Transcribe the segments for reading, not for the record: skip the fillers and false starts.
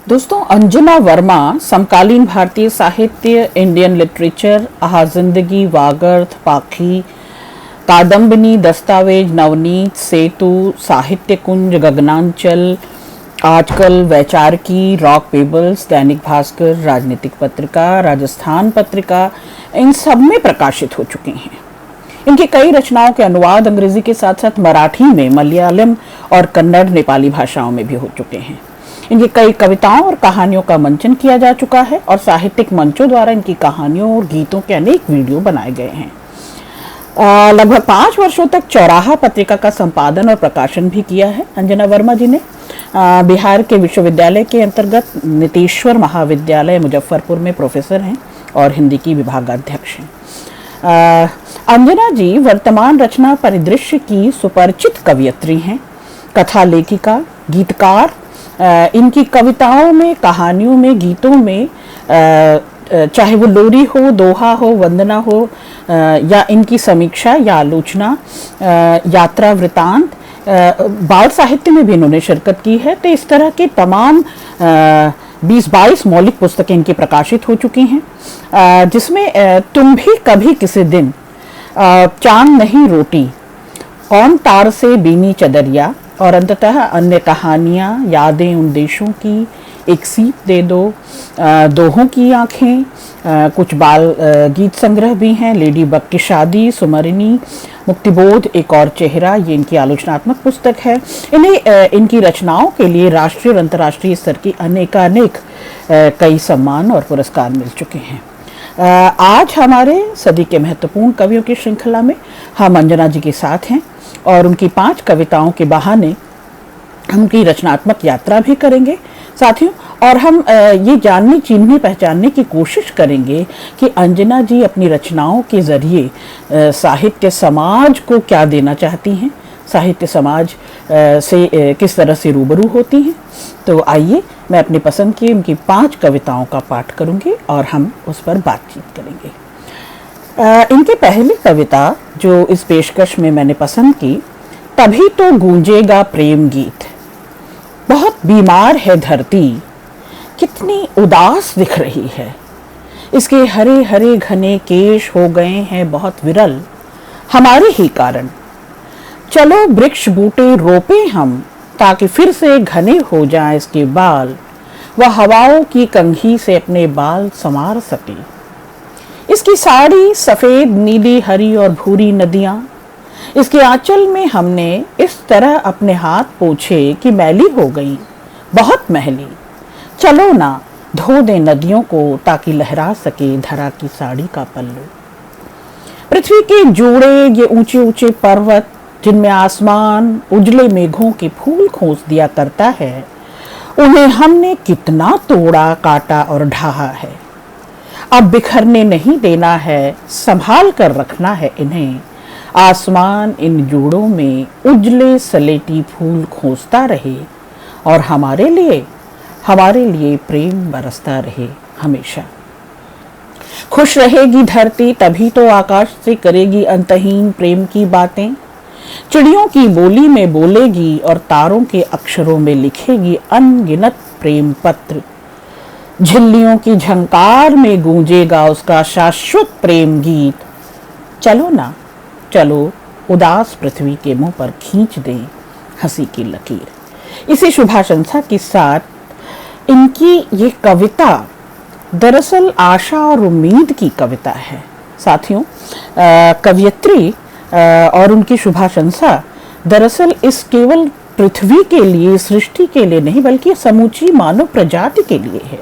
दोस्तों, अंजना वर्मा समकालीन भारतीय साहित्य, इंडियन लिटरेचर, आहा जिंदगी, वागर्थ, पाखी, कादम्बिनी, दस्तावेज, नवनीत, सेतु, साहित्य कुंज, गगनांचल, आजकल, वैचारिकी, रॉक पेबल्स, दैनिक भास्कर, राजनीतिक पत्रिका, राजस्थान पत्रिका, इन सब में प्रकाशित हो चुके हैं। इनकी कई रचनाओं के अनुवाद अंग्रेजी के साथ साथ मराठी में, मलयालम और कन्नड़, नेपाली भाषाओं में भी हो चुके हैं। इनकी कई कविताओं और कहानियों का मंचन किया जा चुका है और साहित्यिक मंचों द्वारा इनकी कहानियों और गीतों के अनेक वीडियो बनाए गए हैं। लगभग 5 वर्षों तक चौराहा पत्रिका का संपादन और प्रकाशन भी किया है अंजना वर्मा जी ने। बिहार के विश्वविद्यालय के अंतर्गत नीतीश्वर महाविद्यालय मुजफ्फरपुर में प्रोफेसर हैं और हिंदी की विभागाध्यक्ष हैं। अंजना जी वर्तमान रचना परिदृश्य की सुपरिचित कवयित्री हैं, कथा लेखिका, गीतकार। इनकी कविताओं में, कहानियों में, गीतों में, चाहे वो लोरी हो, दोहा हो, वंदना हो, या इनकी समीक्षा या आलोचना, यात्रा वृतांत, बाल साहित्य में भी इन्होंने शिरकत की है। तो इस तरह के तमाम 20-22 मौलिक पुस्तकें इनकी प्रकाशित हो चुकी हैं, जिसमें तुम भी कभी किसी दिन, चांद नहीं रोटी, कौन तार से बीनी चदरिया और अंततः अन्य कहानियाँ, यादें उन देशों की, एक सीप दे दो, दोहों की आँखें, कुछ बाल गीत संग्रह भी हैं, लेडी बग की शादी, सुमरिनी, मुक्तिबोध, एक और चेहरा, ये इनकी आलोचनात्मक पुस्तक है। इन्हें इनकी रचनाओं के लिए राष्ट्रीय और अंतर्राष्ट्रीय स्तर की अनेकानेक कई सम्मान और पुरस्कार मिल चुके हैं। आज हमारे सदी के महत्वपूर्ण कवियों की श्रृंखला में हम अंजना जी के साथ हैं और उनकी 5 कविताओं के बहाने हम उनकी रचनात्मक यात्रा भी करेंगे साथियों, और हम ये जानने, चिन्हने, पहचानने की कोशिश करेंगे कि अंजना जी अपनी रचनाओं के जरिए साहित्य समाज को क्या देना चाहती हैं, साहित्य समाज से किस तरह से रूबरू होती हैं। तो आइए, मैं अपनी पसंद की उनकी 5 कविताओं का पाठ करूंगी और हम उस पर बातचीत करेंगे। इनकी पहली कविता जो इस पेशकश में मैंने पसंद की, तभी तो गूंजेगा प्रेम गीत। बहुत बीमार है धरती, कितनी उदास दिख रही है, इसके हरे हरे घने केश हो गए हैं बहुत विरल, हमारे ही कारण। चलो वृक्ष बूटे रोपे हम, ताकि फिर से घने हो जाएं इसके बाल, वह हवाओं की कंघी से अपने बाल संवार सके। इसकी साड़ी सफेद, नीली, हरी और भूरी नदियां, इसके आंचल में हमने इस तरह अपने हाथ पोंछे कि मैली हो गई, बहुत मैली। चलो ना धो दे नदियों को, ताकि लहरा सके धरा की साड़ी का पल्लू। पृथ्वी के जोड़े ये ऊंचे ऊंचे पर्वत, जिनमें आसमान उजले मेघों के फूल खोस दिया करता है, उन्हें हमने कितना तोड़ा, काटा और ढाहा है। अब बिखरने नहीं देना है, संभाल कर रखना है इन्हें। आसमान इन जोड़ों में उजले सलेटी फूल खोसता रहे और हमारे लिए प्रेम बरसता रहे हमेशा। खुश रहेगी धरती, तभी तो आकाश से करेगी अंतहीन प्रेम की बातें। चिड़ियों की बोली में बोलेगी और तारों के अक्षरों में लिखेगी अनगिनत प्रेम पत्र। झिल्लियों की झंकार में गूंजेगा उसका शाश्वत प्रेम गीत। चलो ना, चलो उदास पृथ्वी के मुंह पर खींच दें हंसी की लकीर। इसी शुभाशंसा के साथ इनकी ये कविता दरअसल आशा और उम्मीद की कविता है साथियों। कवयित्री और उनकी शुभाशंसा दरअसल इस केवल पृथ्वी के लिए, सृष्टि के लिए नहीं, बल्कि समूची मानव प्रजाति के लिए है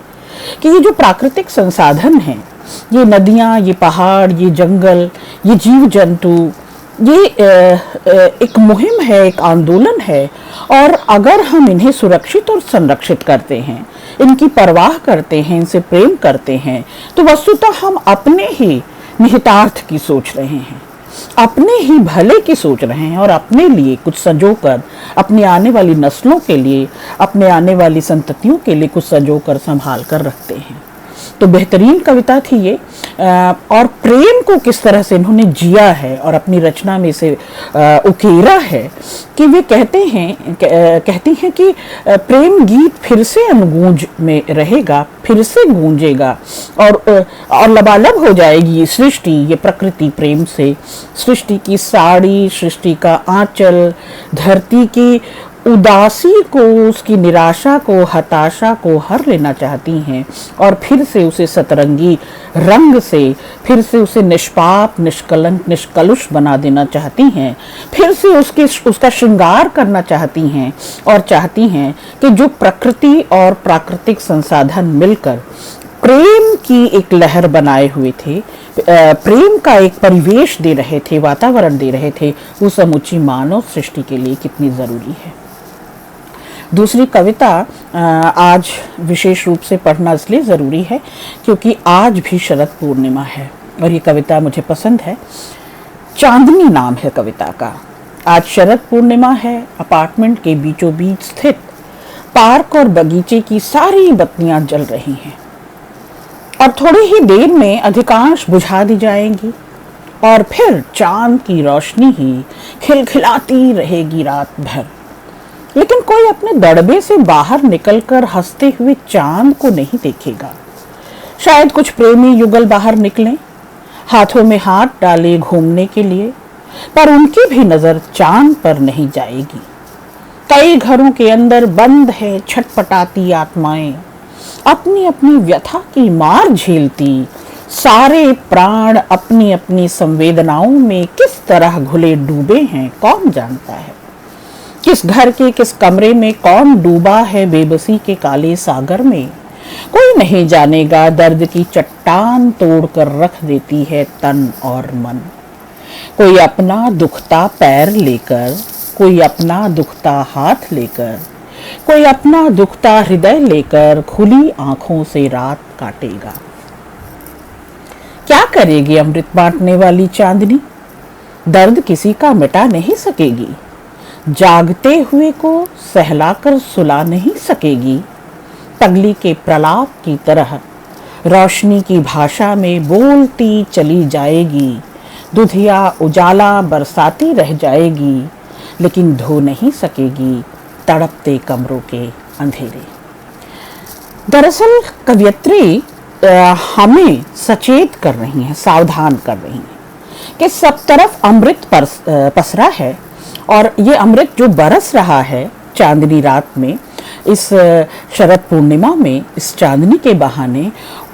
कि ये जो प्राकृतिक संसाधन हैं, ये नदियाँ, ये पहाड़, ये जंगल, ये जीव जंतु, ये एक मुहिम है, एक आंदोलन है, और अगर हम इन्हें सुरक्षित और संरक्षित करते हैं, इनकी परवाह करते हैं, इनसे प्रेम करते हैं, तो वस्तुतः हम अपने ही निहितार्थ की सोच रहे हैं, अपने ही भले की सोच रहे हैं और अपने लिए कुछ संजोकर, अपनी आने वाली नस्लों के लिए, अपने आने वाली संततियों के लिए कुछ संजोकर संभाल कर रखते हैं। तो बेहतरीन कविता थी ये, और प्रेम को किस तरह से इन्होंने जिया है और अपनी रचना में से उकेरा है कि वे कहती हैं कि प्रेम गीत फिर से अनुगूंज में रहेगा, फिर से गूंजेगा और लबालब हो जाएगी सृष्टि, ये प्रकृति प्रेम से। सृष्टि की साड़ी, सृष्टि का आंचल, धरती की उदासी को, उसकी निराशा को, हताशा को हर लेना चाहती हैं और फिर से उसे सतरंगी रंग से, फिर से उसे निष्पाप, निष्कलंक, निष्कलुष बना देना चाहती हैं, फिर से उसका श्रृंगार करना चाहती हैं और चाहती हैं कि जो प्रकृति और प्राकृतिक संसाधन मिलकर प्रेम की एक लहर बनाए हुए थे, प्रेम का एक परिवेश दे रहे थे, वातावरण दे रहे थे, वो समूची मानव सृष्टि के लिए कितनी जरूरी है। दूसरी कविता आज विशेष रूप से पढ़ना इसलिए ज़रूरी है क्योंकि आज भी शरद पूर्णिमा है और ये कविता मुझे पसंद है। चांदनी नाम है कविता का। आज शरद पूर्णिमा है। अपार्टमेंट के बीचों बीच स्थित पार्क और बगीचे की सारी बत्तियां जल रही हैं और थोड़ी ही देर में अधिकांश बुझा दी जाएंगी और फिर चांद की रोशनी ही खिलखिलाती रहेगी रात भर। लेकिन कोई अपने दड़बे से बाहर निकलकर हंसते हुए चांद को नहीं देखेगा। शायद कुछ प्रेमी युगल बाहर निकलें, हाथों में हाथ डाले घूमने के लिए, पर उनकी भी नजर चांद पर नहीं जाएगी। कई घरों के अंदर बंद है छटपटाती आत्माएं, अपनी अपनी व्यथा की मार झेलती। सारे प्राण अपनी अपनी संवेदनाओं में किस तरह घुले डूबे हैं कौन जानता है। किस घर के किस कमरे में कौन डूबा है बेबसी के काले सागर में, कोई नहीं जानेगा। दर्द की चट्टान तोड़कर रख देती है तन और मन। कोई अपना दुखता पैर लेकर, कोई अपना दुखता हाथ लेकर, कोई अपना दुखता हृदय लेकर खुली आंखों से रात काटेगा। क्या करेगी अमृत बांटने वाली चांदनी? दर्द किसी का मिटा नहीं सकेगी, जागते हुए को सहलाकर सुला नहीं सकेगी। तगली के प्रलाप की तरह रोशनी की भाषा में बोलती चली जाएगी। दुधिया उजाला बरसाती रह जाएगी, लेकिन धो नहीं सकेगी तड़पते कमरों के अंधेरे। दरअसल कवयित्री हमें सचेत कर रही हैं, सावधान कर रही हैं कि सब तरफ अमृत पसरा है और ये अमृत जो बरस रहा है चांदनी रात में, इस शरद पूर्णिमा में, इस चांदनी के बहाने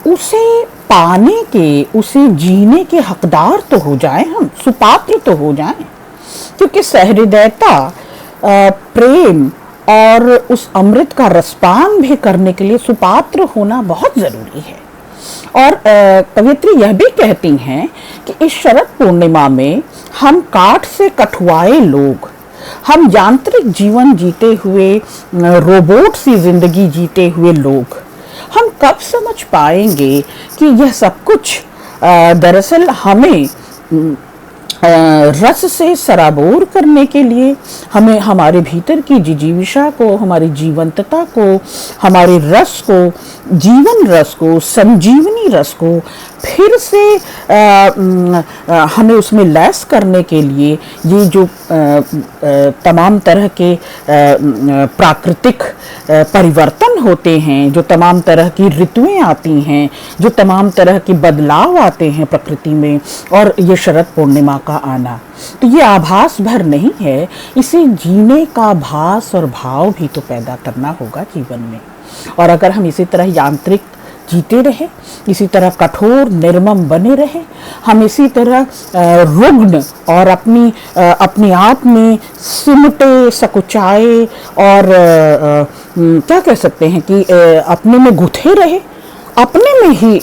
उसे पाने के, उसे जीने के हकदार तो हो जाएं, हम सुपात्र तो हो जाएं। क्योंकि सहृदयता, प्रेम और उस अमृत का रसपान भी करने के लिए सुपात्र होना बहुत जरूरी है। और कवयित्री यह भी कहती हैं कि इस शरद पूर्णिमा में हम काठ से कठुआए लोग, हम यांत्रिक जीवन जीते हुए, रोबोट सी जिंदगी जीते हुए लोग, हम कब समझ पाएंगे कि यह सब कुछ दरअसल हमें रस से सराबोर करने के लिए, हमें हमारे भीतर की जिजीविषा को, हमारी जीवंतता को, हमारे रस को, जीवन रस को, संजीवनी रस को फिर से हमें उसमें लैस करने के लिए ये जो तमाम तरह के प्राकृतिक परिवर्तन होते हैं, जो तमाम तरह की ऋतुएं आती हैं, जो तमाम तरह के बदलाव आते हैं प्रकृति में, और ये शरद पूर्णिमा का आना, तो ये आभास भर नहीं है, इसे जीने का भास और भाव भी तो पैदा करना होगा जीवन में। और अगर हम इसी तरह यांत्रिक जीते रहे, इसी तरह कठोर निर्मम बने रहे, हम इसी तरह रुग्ण और अपने आप में सिमटे सकुचाए और क्या कह सकते हैं कि अपने में गुथे रहे, अपने में ही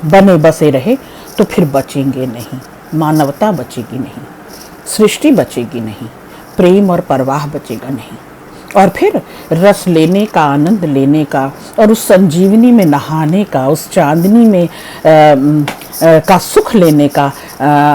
बने बसे रहे, तो फिर बचेंगे नहीं, मानवता बचेगी नहीं, सृष्टि बचेगी नहीं, प्रेम और परवाह बचेगा नहीं। और फिर रस लेने का, आनंद लेने का और उस संजीवनी में नहाने का, उस चांदनी में का सुख लेने का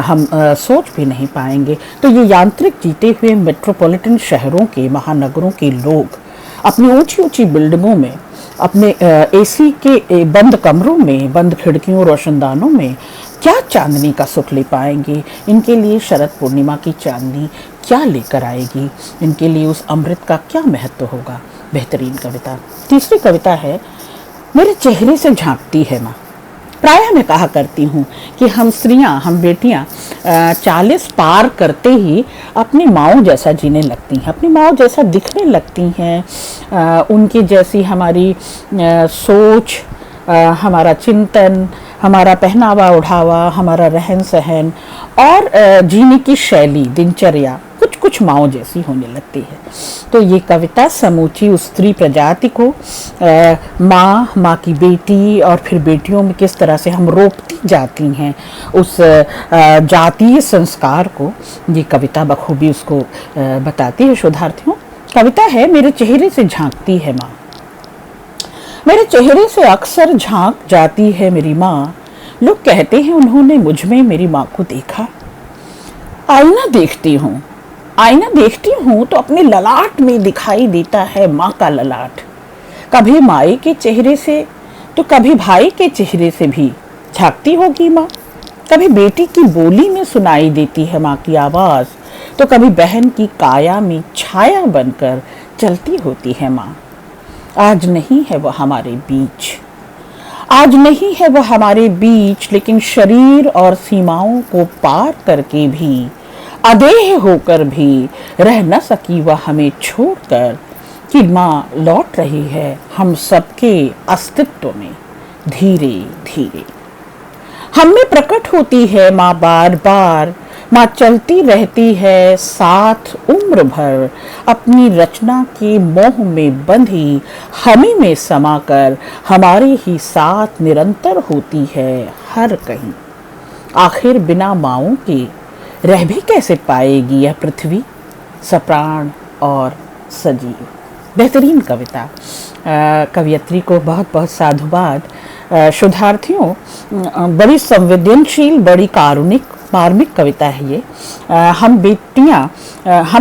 हम सोच भी नहीं पाएंगे। तो ये यांत्रिक जीते हुए मेट्रोपॉलिटन शहरों के, महानगरों के लोग अपनी ऊंची ऊंची बिल्डिंगों में अपने एसी के बंद कमरों में, बंद खिड़कियों, रोशनदानों में क्या चांदनी का सुख ले पाएंगे? इनके लिए शरद पूर्णिमा की चांदनी क्या लेकर आएगी? इनके लिए उस अमृत का क्या महत्व होगा? बेहतरीन कविता। तीसरी कविता है, मेरे चेहरे से झांकती है माँ। प्रायः मैं कहा करती हूँ कि हम स्त्रियाँ, हम बेटियाँ 40 पार करते ही अपनी माँओं जैसा जीने लगती हैं, अपनी माँओं जैसा दिखने लगती हैं। उनकी जैसी हमारी सोच, हमारा चिंतन, हमारा पहनावा ओढ़ावा, हमारा रहन सहन और जीने की शैली, दिनचर्या कुछ कुछ माँओं जैसी होने लगती है। तो ये कविता समूची उस स्त्री प्रजाति को, माँ की बेटी और फिर बेटियों में किस तरह से हम रोकती जाती हैं उस जातीय संस्कार को, ये कविता बखूबी उसको बताती है शोधार्थियों। कविता है, मेरे चेहरे से झांकती है माँ। मेरे चेहरे से अक्सर झांक जाती है मेरी माँ। लोग कहते हैं उन्होंने मुझ में मेरी माँ को देखा। आईना देखती हूँ तो अपने ललाट में दिखाई देता है माँ का ललाट। कभी माई के चेहरे से तो कभी भाई के चेहरे से भी झांकती होगी माँ। कभी बेटी की बोली में सुनाई देती है माँ की आवाज़, तो कभी बहन की काया में छाया बनकर चलती होती है माँ। आज नहीं है वह हमारे बीच, लेकिन शरीर और सीमाओं को पार करके भी, अदेह होकर भी रह न सकी वह हमें छोड़कर, कि माँ लौट रही है हम सबके अस्तित्व में धीरे धीरे। हम में प्रकट होती है माँ बार बार, माँ चलती रहती है साथ उम्र भर, अपनी रचना के मोह में बंधी हमी में समाकर हमारे ही साथ निरंतर होती है हर कहीं। आखिर बिना माँओं के रह भी कैसे पाएगी यह पृथ्वी, सप्राण और सजीव। बेहतरीन कविता। कवियत्री को बहुत बहुत साधुवाद। शोधार्थियों, बड़ी संवेदनशील, बड़ी कारुणिक, मार्मिक कविता है ये। हम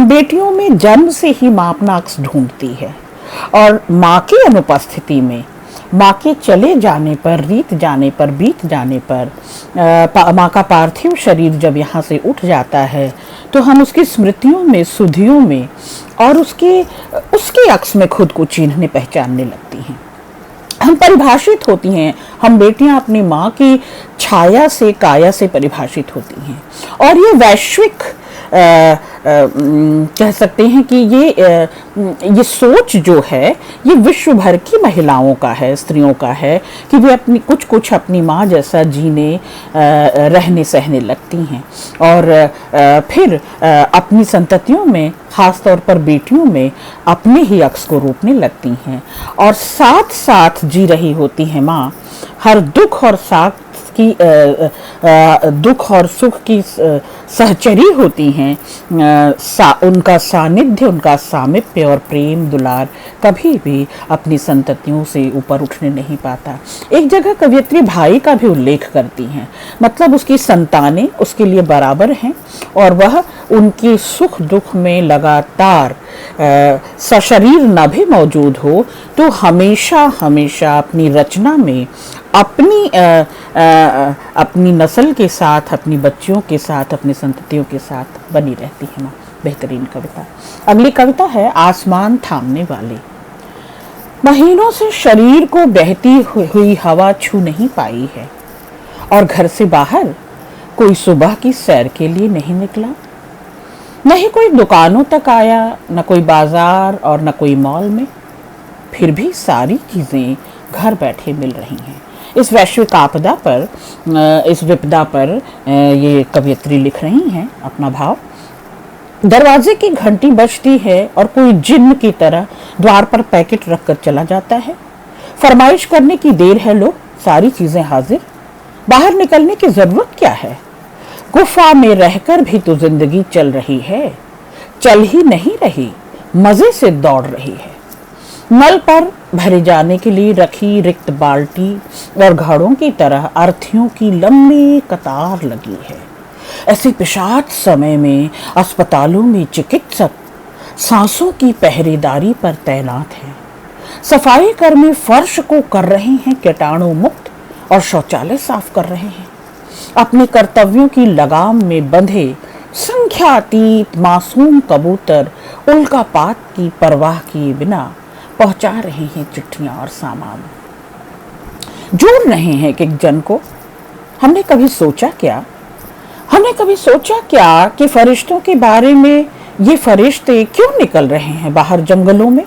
बेटियों में जन्म से ही माँ अपना अक्स ढूंढती है, और माँ की अनुपस्थिति में, माँ के चले जाने पर, बीत जाने पर माँ का पार्थिव शरीर जब यहाँ से उठ जाता है, तो हम उसकी स्मृतियों में, सुधियों में और उसके अक्स में खुद को चिन्हने पहचानने लगती हैं। हम परिभाषित होती हैं, हम बेटियां अपनी माँ की छाया से, काया से परिभाषित होती हैं। और ये वैश्विक कह सकते हैं कि ये सोच जो है, ये विश्व भर की महिलाओं का है, स्त्रियों का है, कि वे अपनी कुछ अपनी माँ जैसा जीने, रहने सहने लगती हैं, और फिर अपनी संततियों में, खास तौर पर बेटियों में, अपने ही अक्स को रोकने लगती हैं, और साथ साथ जी रही होती हैं माँ। हर दुख और दुख और सुख की सहचरी होती हैं। उनका सानिध्य, उनका सामिप्य और प्रेम दुलार कभी भी अपनी संततियों से ऊपर उठने नहीं पाता। एक जगह कवियत्री भाई का भी उल्लेख करती हैं, मतलब उसकी संतानें उसके लिए बराबर हैं, और वह उनकी सुख दुख में लगातार सशरीर न भी मौजूद हो, तो हमेशा हमेशा अपनी रचना में अपनी नस्ल के साथ, अपनी बच्चियों के साथ, अपनी संततियों के साथ बनी रहती है माँ। बेहतरीन कविता। अगली कविता है, आसमान थामने वाले। महीनों से शरीर को बहती हुई हवा छू नहीं पाई है, और घर से बाहर कोई सुबह की सैर के लिए नहीं निकला। नहीं कोई दुकानों तक आया, न कोई बाजार और न कोई मॉल में। फिर भी सारी चीज़ें घर बैठे मिल रही हैं। इस वैश्विक आपदा पर, इस विपदा पर ये कवियत्री लिख रही हैं अपना भाव। दरवाजे की घंटी बजती है और कोई जिन्न की तरह द्वार पर पैकेट रखकर चला जाता है। फरमाइश करने की देर है लोग, सारी चीजें हाजिर। बाहर निकलने की जरूरत क्या है? गुफा में रहकर भी तो जिंदगी चल रही है, चल ही नहीं रही, मजे से दौड़ रही है। नल पर भरे जाने के लिए रखी रिक्त बाल्टी और घड़ों की तरह अर्थियों की लंबी कतार लगी है। ऐसे पिशाच समय में अस्पतालों में चिकित्सक सांसों की पहरेदारी पर तैनात हैं। सफाई कर्मी फर्श को कर रहे हैं कीटाणु मुक्त और शौचालय साफ कर रहे हैं। अपने कर्तव्यों की लगाम में बंधे संख्यातीत मासूम कबूतर उल्कापात की परवाह किए बिना पहुंचा रहे हैं चिट्ठियां और सामान, जोड़ रहे हैं एक जन को। हमने कभी सोचा क्या कि फरिश्तों के बारे में ये फरिश्ते क्यों निकल रहे हैं बाहर जंगलों में,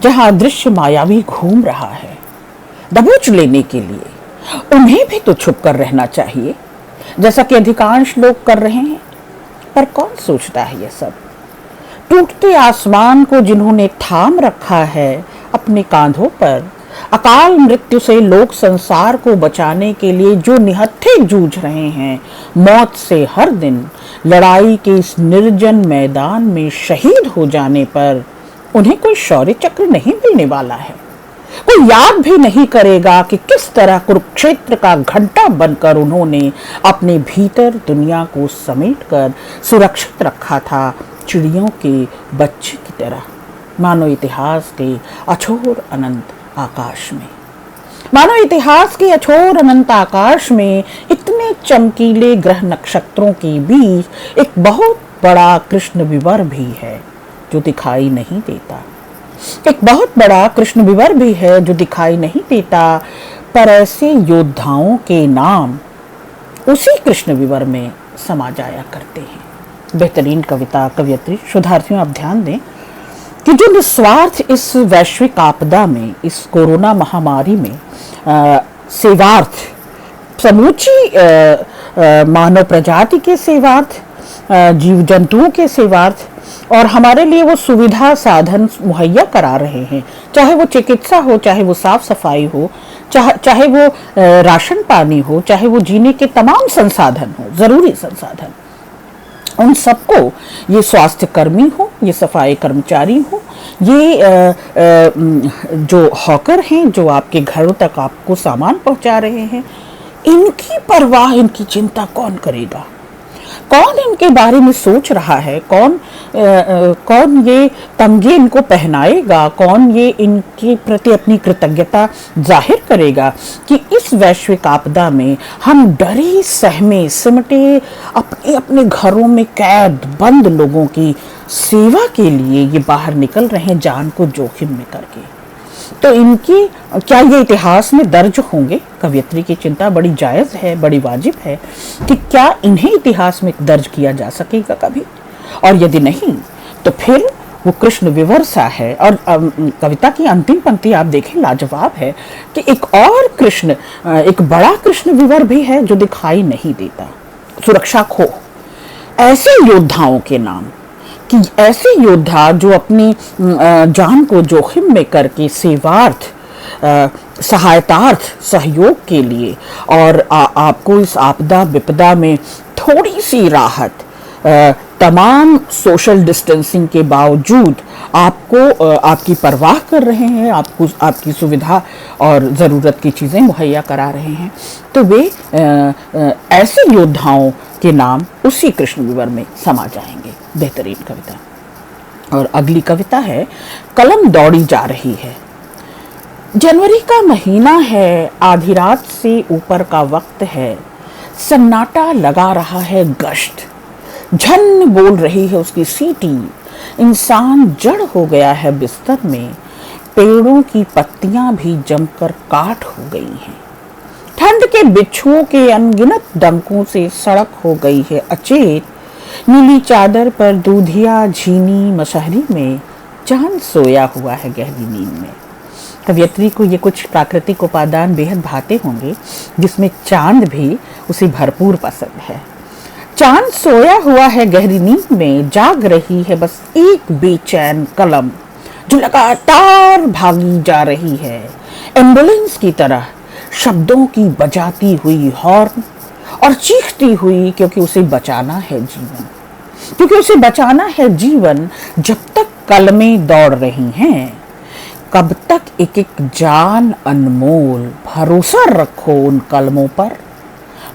जहां अदृश्य मायावी घूम रहा है दबोच लेने के लिए। उन्हें भी तो छुप कर रहना चाहिए, जैसा कि अधिकांश लोग कर रहे हैं। पर कौन सोचता है ये सब? टूटते आसमान को जिन्होंने थाम रखा है अपने कांधों पर, अकाल मृत्यु से लोक संसार को बचाने के लिए जो निहत्थे जूझ रहे हैं, मौत से हर दिन लड़ाई के इस निर्जन मैदान में शहीद हो जाने पर उन्हें कोई शौर्य चक्र नहीं मिलने वाला है। कोई याद भी नहीं करेगा कि किस तरह कुरुक्षेत्र का घंटा बनकर उन्होंने अपने भीतर दुनिया को समेटकर सुरक्षित रखा था, चिड़ियों के बच्चे की तरह, मानो इतिहास के अछोर अनंत आकाश में। मानो इतिहास के अछोर अनंत आकाश में इतने चमकीले ग्रह नक्षत्रों के बीच एक बहुत बड़ा कृष्ण विवर भी है जो दिखाई नहीं देता। एक बहुत बड़ा कृष्ण विवर भी है जो दिखाई नहीं देता, पर ऐसे योद्धाओं के नाम उसी कृष्ण विवर में समा जाया करते हैं। बेहतरीन कविता कवयित्री शोधार्थियों, आप ध्यान दें कि जो निस्वार्थ इस वैश्विक आपदा में, इस कोरोना महामारी में सेवार्थ, समूची मानव प्रजाति के सेवार्थ, जीव जंतुओं के सेवार्थ और हमारे लिए वो सुविधा साधन मुहैया करा रहे हैं, चाहे वो चिकित्सा हो, चाहे वो साफ सफाई हो, चाहे वो राशन पानी हो, चाहे वो जीने के तमाम संसाधन हो, जरूरी संसाधन, उन सबको, ये स्वास्थ्य कर्मी हो, ये सफाई कर्मचारी हो, ये जो हॉकर हैं जो आपके घरों तक आपको सामान पहुंचा रहे हैं, इनकी परवाह, इनकी चिंता कौन करेगा? कौन इनके बारे में सोच रहा है? कौन ये तमगे इनको पहनाएगा? कौन ये इनके प्रति अपनी कृतज्ञता जाहिर करेगा कि इस वैश्विक आपदा में हम डरे सहमे सिमटे अपने अपने घरों में कैद बंद लोगों की सेवा के लिए ये बाहर निकल रहे हैं, जान को जोखिम में करके। तो इनकी क्या ये इतिहास में दर्ज होंगे? कवयित्री की चिंता बड़ी जायज है, बड़ी वाजिब है कि क्या इन्हें इतिहास में दर्ज किया जा सकेगा कभी, और यदि नहीं तो फिर वो कृष्ण विवर सा है। और कविता की अंतिम पंक्ति आप देखें, लाजवाब है कि एक और कृष्ण, एक बड़ा कृष्ण विवर भी है जो दिखाई नहीं देता, सुरक्षा खो। ऐसे योद्धाओं के नाम, कि ऐसे योद्धा जो अपनी जान को जोखिम में करके सेवार्थ, सहायतार्थ, सहयोग के लिए और आपको इस आपदा विपदा में थोड़ी सी राहत, तमाम सोशल डिस्टेंसिंग के बावजूद आपको आपकी परवाह कर रहे हैं, आपको आपकी सुविधा और ज़रूरत की चीज़ें मुहैया करा रहे हैं, तो वे ऐसे योद्धाओं के नाम उसी कृष्ण विवर में समा जाएंगे। बेहतरीन कविता। और अगली कविता है, कलम दौड़ी जा रही है। जनवरी का महीना है, आधी रात से ऊपर का वक्त है, सन्नाटा लगा रहा है गश्त, झन बोल रही है उसकी सीटी, इंसान जड़ हो गया है बिस्तर में, पेड़ों की पत्तियां भी जमकर काट हो गई हैं, ठंड के बिच्छुओं के अनगिनत डंकों से सड़क हो गई है अचेत, नीली चादर पर दूधिया झीनी मशहरी में चांद सोया हुआ है गहरी नींद में। कवयित्री को ये कुछ प्राकृतिक उपादान बेहद भाते होंगे जिसमें चांद भी उसे भरपूर पसंद है। चांद सोया हुआ है गहरी नींद में, जाग रही है बस एक बेचैन कलम जो लगातार भागी जा रही है, एम्बुलेंस की तरह शब्दों की बजाती हुई हॉर्न और चीखती हुई, क्योंकि उसे बचाना है जीवन, क्योंकि उसे बचाना है जीवन। जब तक कलमें दौड़ रही हैं, कब तक एक एक जान अनमोल, भरोसा रखो उन कलमों पर,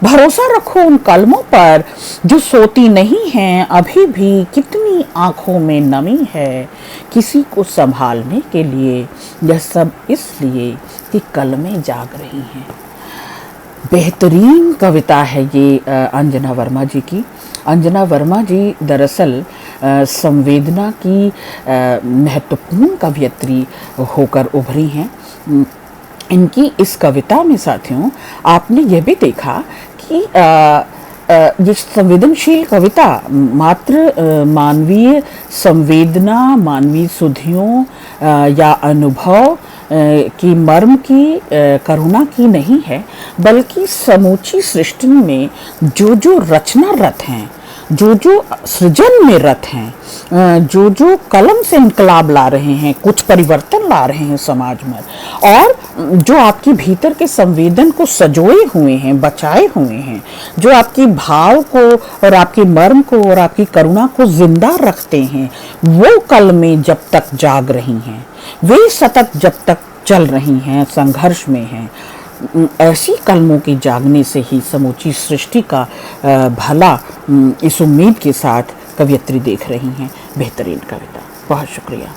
भरोसा रखो उन कलमों पर जो सोती नहीं हैं अभी भी, कितनी आंखों में नमी है किसी को संभालने के लिए, यह सब इसलिए कि कलमें जाग रही हैं। बेहतरीन कविता है ये अंजना वर्मा जी की। अंजना वर्मा जी दरअसल संवेदना की महत्वपूर्ण कवयित्री होकर उभरी हैं। इनकी इस कविता में साथियों आपने ये भी देखा कि ये संवेदनशील कविता मात्र मानवीय संवेदना, मानवीय सुधियों या अनुभव की मर्म की, करुणा की नहीं है, बल्कि समूची सृष्टि में जो जो रचनारत हैं, जो जो सृजन में रत हैं, जो जो कलम से इनकलाब ला रहे हैं, कुछ परिवर्तन ला रहे हैं समाज में, और जो आपकी भीतर के संवेदन को सजोए हुए हैं, बचाए हुए हैं, जो आपकी भाव को और आपकी मर्म को और आपकी करुणा को जिंदा रखते हैं, वो कलमें जब तक जाग रही हैं, वे सतत जब तक चल रही हैं, संघर्ष में हैं, ऐसी कलमों के जागने से ही समूची सृष्टि का भला इस उम्मीद के साथ कवयित्री देख रही हैं। बेहतरीन कविता, बहुत शुक्रिया।